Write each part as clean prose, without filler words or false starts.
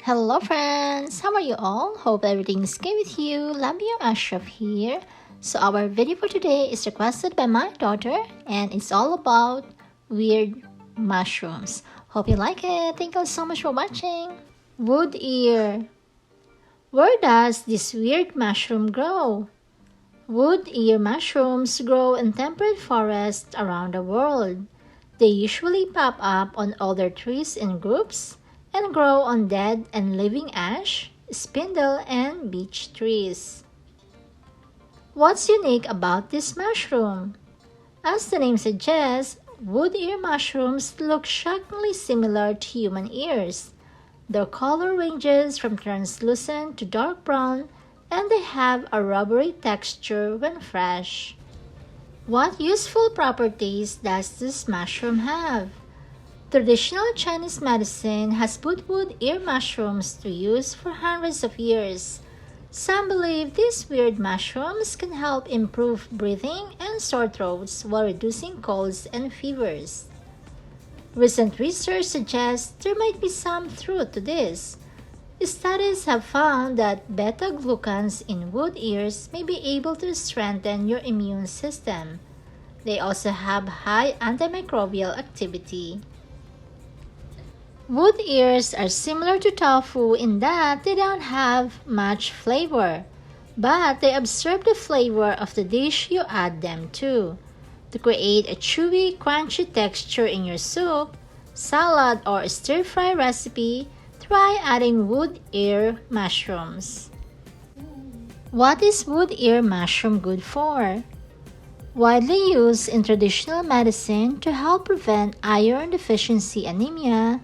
Hello friends! How are you all? Hope everything's good with you. Loveu Ashraf here. So our video for today is requested by my daughter and it's all about weird mushrooms. Hope you like it. Thank you so much for watching. Wood ear. Where does this weird mushroom grow? Wood ear mushrooms grow in temperate forests around the world. They usually pop up on older trees in groups and grow on dead and living ash, spindle, and beech trees. What's unique about this mushroom? As the name suggests, wood ear mushrooms look shockingly similar to human ears. Their color ranges from translucent to dark brown, and they have a rubbery texture when fresh. What useful properties does this mushroom have? Traditional Chinese medicine has put wood ear mushrooms to use for hundreds of years. Some believe these weird mushrooms can help improve breathing and sore throats while reducing colds and fevers. Recent research suggests there might be some truth to this. Studies have found that beta-glucans in wood ears may be able to strengthen your immune system. They also have high antimicrobial activity. Wood ears are similar to tofu in that they don't have much flavor, but they absorb the flavor of the dish you add them to. To create a chewy, crunchy texture in your soup, salad, or stir-fry recipe, try adding wood ear mushrooms. What is wood ear mushroom good for? Widely used in traditional medicine to help prevent iron deficiency anemia,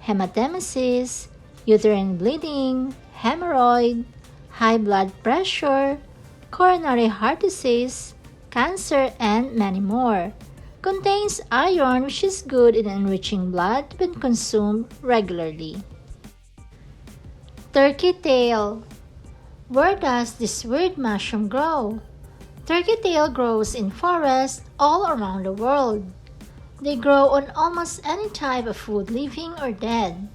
hematemesis, uterine bleeding, hemorrhoid, high blood pressure, coronary heart disease, cancer, and many more. Contains iron, which is good in enriching blood when consumed regularly. Turkey tail. Where does this weird mushroom grow? Turkey tail grows in forests all around the world. They grow on almost any type of wood, living or dead,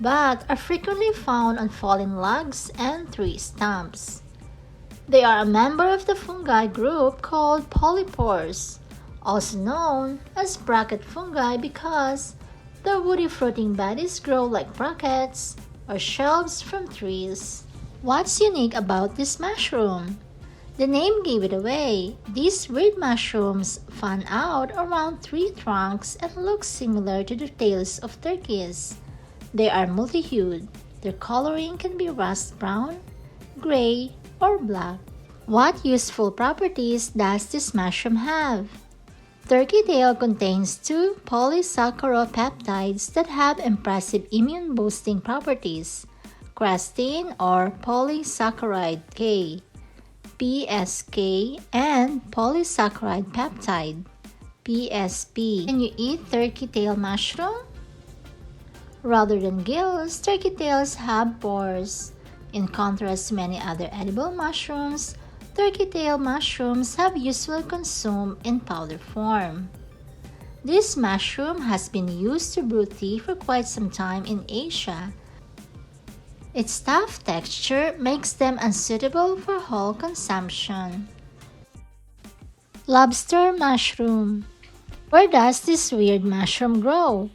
but are frequently found on fallen logs and tree stumps. They are a member of the fungi group called polypores, also known as bracket fungi because their woody fruiting bodies grow like brackets or shelves from trees. What's unique about this mushroom? The name gave it away. These weird mushrooms fan out around tree trunks and look similar to the tails of turkeys. They are multi-hued. Their coloring can be rust brown, gray, or black. What useful properties does this mushroom have? Turkey tail contains two polysaccharopeptides that have impressive immune-boosting properties: crastine or polysaccharide K, PSK, and polysaccharide peptide, PSP. Can you eat turkey tail mushroom? Rather than gills, turkey tails have pores. In contrast to many other edible mushrooms, turkey tail mushrooms have usually consumed in powder form. This mushroom has been used to brew tea for quite some time in Asia. Its tough texture makes them unsuitable for whole consumption. Lobster mushroom. Where does this weird mushroom grow?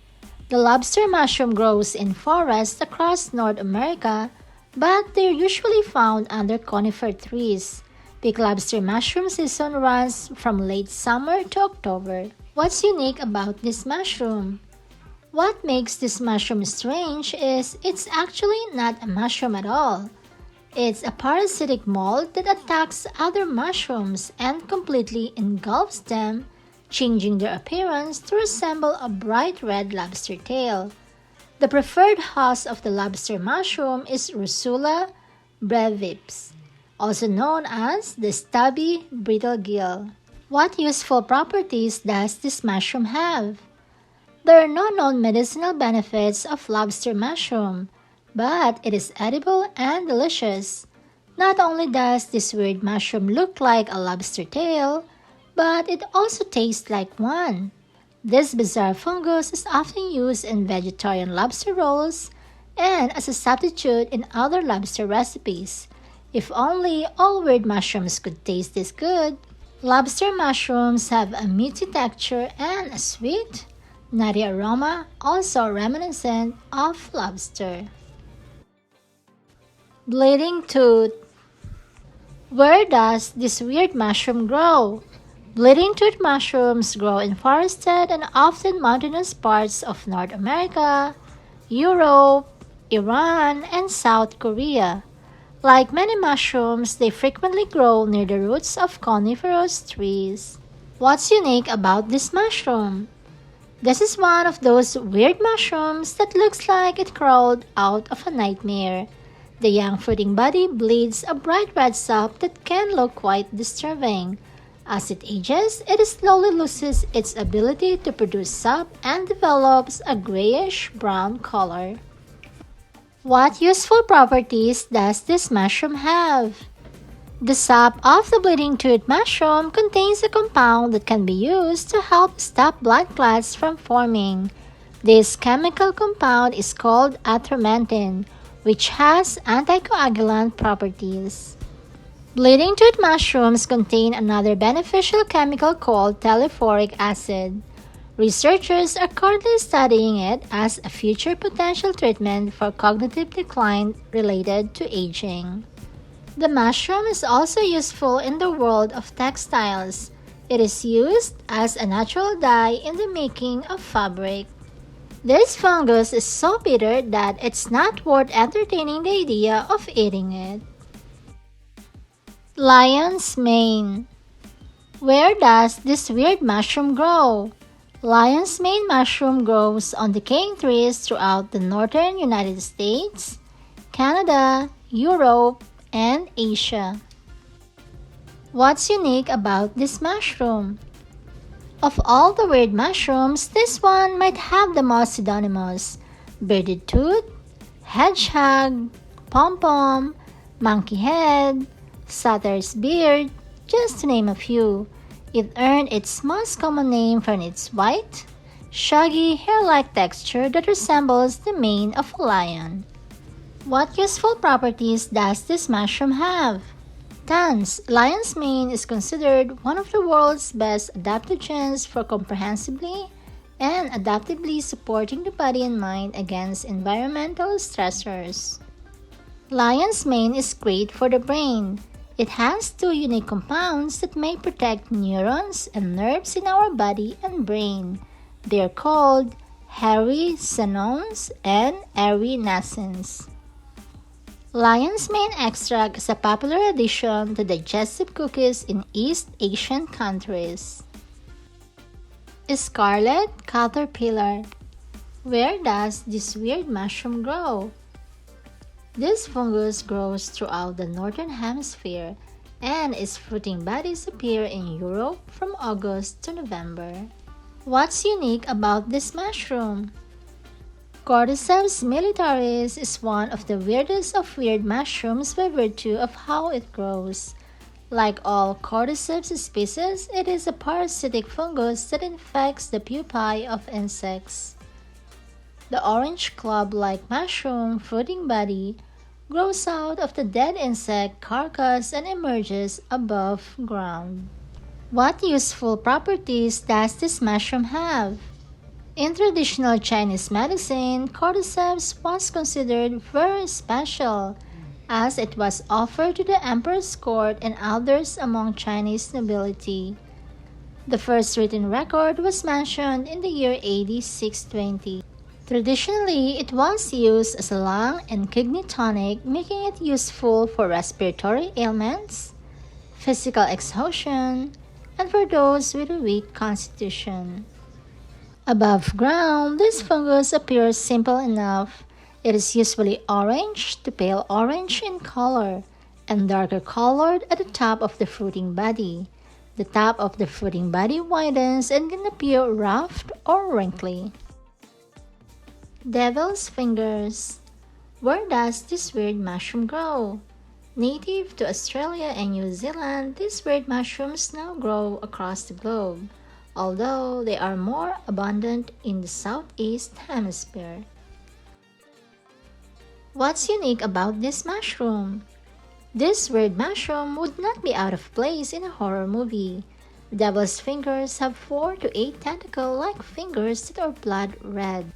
The lobster mushroom grows in forests across North America, but they're usually found under conifer trees. Peak lobster mushroom season runs from late summer to October. What's unique about this mushroom? What makes this mushroom strange is it's actually not a mushroom at all. It's a parasitic mold that attacks other mushrooms and completely engulfs them, changing their appearance to resemble a bright red lobster tail. The preferred host of the lobster mushroom is Rusula brevis, also known as the stubby brittle gill. What useful properties does this mushroom have? There are no known medicinal benefits of lobster mushroom, but it is edible and delicious. Not only does this weird mushroom look like a lobster tail, but it also tastes like one. This bizarre fungus is often used in vegetarian lobster rolls and as a substitute in other lobster recipes. If only all weird mushrooms could taste this good. Lobster mushrooms have a meaty texture and a sweet, nutty aroma, also reminiscent of lobster. Bleeding tooth. Where does this weird mushroom grow? Bleeding tooth mushrooms grow in forested and often mountainous parts of North America, Europe, Iran, and South Korea. Like many mushrooms, they frequently grow near the roots of coniferous trees. What's unique about this mushroom? This is one of those weird mushrooms that looks like it crawled out of a nightmare. The young fruiting body bleeds a bright red sap that can look quite disturbing. As it ages, it slowly loses its ability to produce sap and develops a grayish-brown color. What useful properties does this mushroom have? The sap of the bleeding tooth mushroom contains a compound that can be used to help stop blood clots from forming. This chemical compound is called atropine, which has anticoagulant properties. Bleeding tooth mushrooms contain another beneficial chemical called telophoric acid. Researchers are currently studying it as a future potential treatment for cognitive decline related to aging. The mushroom is also useful in the world of textiles. It is used as a natural dye in the making of fabric. This fungus is so bitter that it's not worth entertaining the idea of eating it. Lion's mane. Where does this weird mushroom grow? Lion's mane mushroom grows on decaying trees throughout the northern United States, Canada, Europe, and Asia. What's unique about this mushroom? Of all the weird mushrooms, this one might have the most pseudonymous: bearded tooth, hedgehog, pom-pom, monkey head, satyr's beard, just to name a few. It earned its most common name from its white, shaggy, hair-like texture that resembles the mane of a lion. What useful properties does this mushroom have? Tons. Lion's mane is considered one of the world's best adaptogens for comprehensively and adaptively supporting the body and mind against environmental stressors. Lion's mane is great for the brain. It has two unique compounds that may protect neurons and nerves in our body and brain. They are called hericenones and erinacins. Lion's mane extract is a popular addition to digestive cookies in East Asian countries. Scarlet caterpillar. Where does this weird mushroom grow? This fungus grows throughout the northern hemisphere, and its fruiting bodies appear in Europe from August to November. What's unique about this mushroom? Cordyceps militaris is one of the weirdest of weird mushrooms by virtue of how it grows. Like all Cordyceps species, it is a parasitic fungus that infects the pupae of insects. The orange club-like mushroom fruiting body grows out of the dead insect carcass and emerges above ground. What useful properties does this mushroom have? In traditional Chinese medicine, cordyceps was considered very special, as it was offered to the emperor's court and elders among Chinese nobility. The first written record was mentioned in the year AD 620. Traditionally, it was used as a lung and kidney tonic, making it useful for respiratory ailments, physical exhaustion, and for those with a weak constitution. Above ground, this fungus appears simple enough. It is usually orange to pale orange in color and darker colored at the top of the fruiting body. The top of the fruiting body widens and can appear rough or wrinkly. Devil's fingers. Where does this weird mushroom grow? Native to Australia and New Zealand, these weird mushrooms now grow across the globe, although they are more abundant in the Southeast Hemisphere. What's unique about this mushroom? This weird mushroom would not be out of place in a horror movie. Devil's fingers have 4 to 8 tentacle-like fingers that are blood red.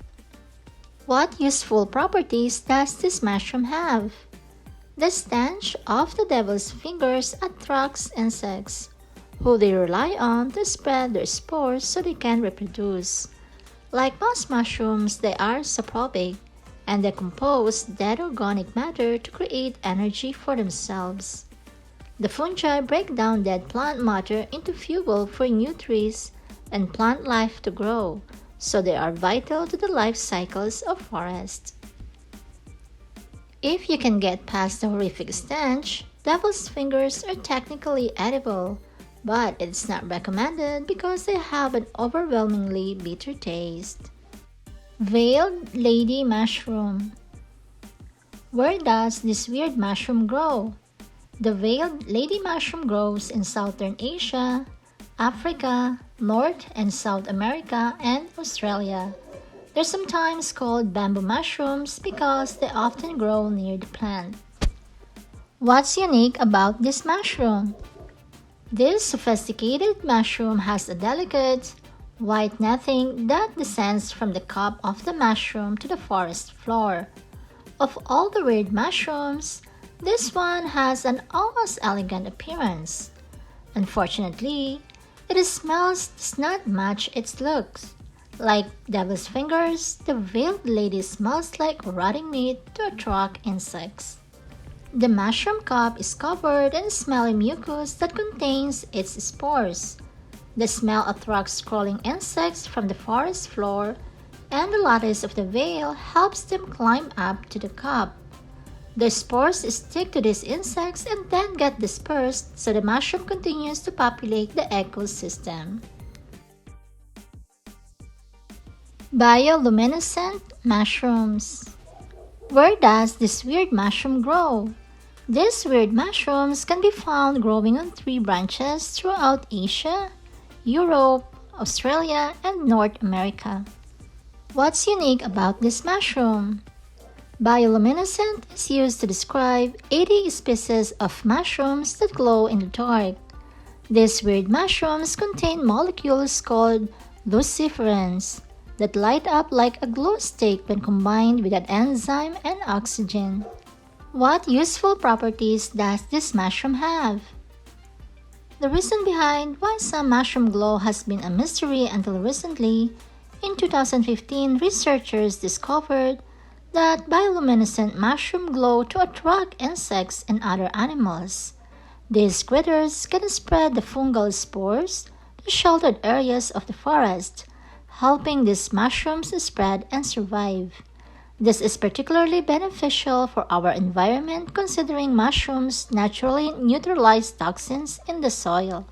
What useful properties does this mushroom have? The stench of the devil's fingers attracts insects, who they rely on to spread their spores so they can reproduce. Like most mushrooms, they are saprobic and decompose dead organic matter to create energy for themselves. The fungi break down dead plant matter into fuel for new trees and plant life to grow, so they are vital to the life cycles of forests. If you can get past the horrific stench, devil's fingers are technically edible, but it's not recommended because they have an overwhelmingly bitter taste. Veiled Lady Mushroom. Where does this weird mushroom grow? The veiled lady mushroom grows in southern Asia, Africa, North and South America, and Australia. They're sometimes called bamboo mushrooms because they often grow near the plant. What's unique about this mushroom? This sophisticated mushroom has a delicate, white netting that descends from the cup of the mushroom to the forest floor. Of all the weird mushrooms, this one has an almost elegant appearance. Unfortunately, its smells does not match its looks. Like devil's fingers, the veiled lady smells like rotting meat to attract insects. The mushroom cup is covered in smelly mucus that contains its spores. The smell attracts crawling insects from the forest floor, and the lattice of the veil helps them climb up to the cup. The spores stick to these insects and then get dispersed, so the mushroom continues to populate the ecosystem. Bioluminescent mushrooms. Where does this weird mushroom grow? These weird mushrooms can be found growing on 3 branches throughout Asia, Europe, Australia, and North America. What's unique about this mushroom? Bioluminescent is used to describe 80 species of mushrooms that glow in the dark. These weird mushrooms contain molecules called luciferins that light up like a glow stick when combined with an enzyme and oxygen. What useful properties does this mushroom have? The reason behind why some mushroom glow has been a mystery until recently. In 2015, researchers discovered that bioluminescent mushroom glow to attract insects and other animals. These critters can spread the fungal spores to sheltered areas of the forest, helping these mushrooms spread and survive. This is particularly beneficial for our environment considering mushrooms naturally neutralize toxins in the soil.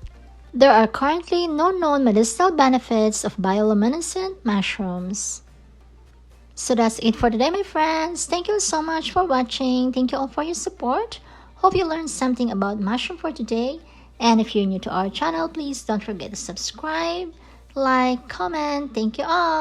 There are currently no known medicinal benefits of bioluminescent mushrooms. So that's it for today, my friends. Thank you so much for watching. Thank you all for your support. Hope you learned something about mushroom for today. And if you're new to our channel, please don't forget to subscribe, like, comment. Thank you all.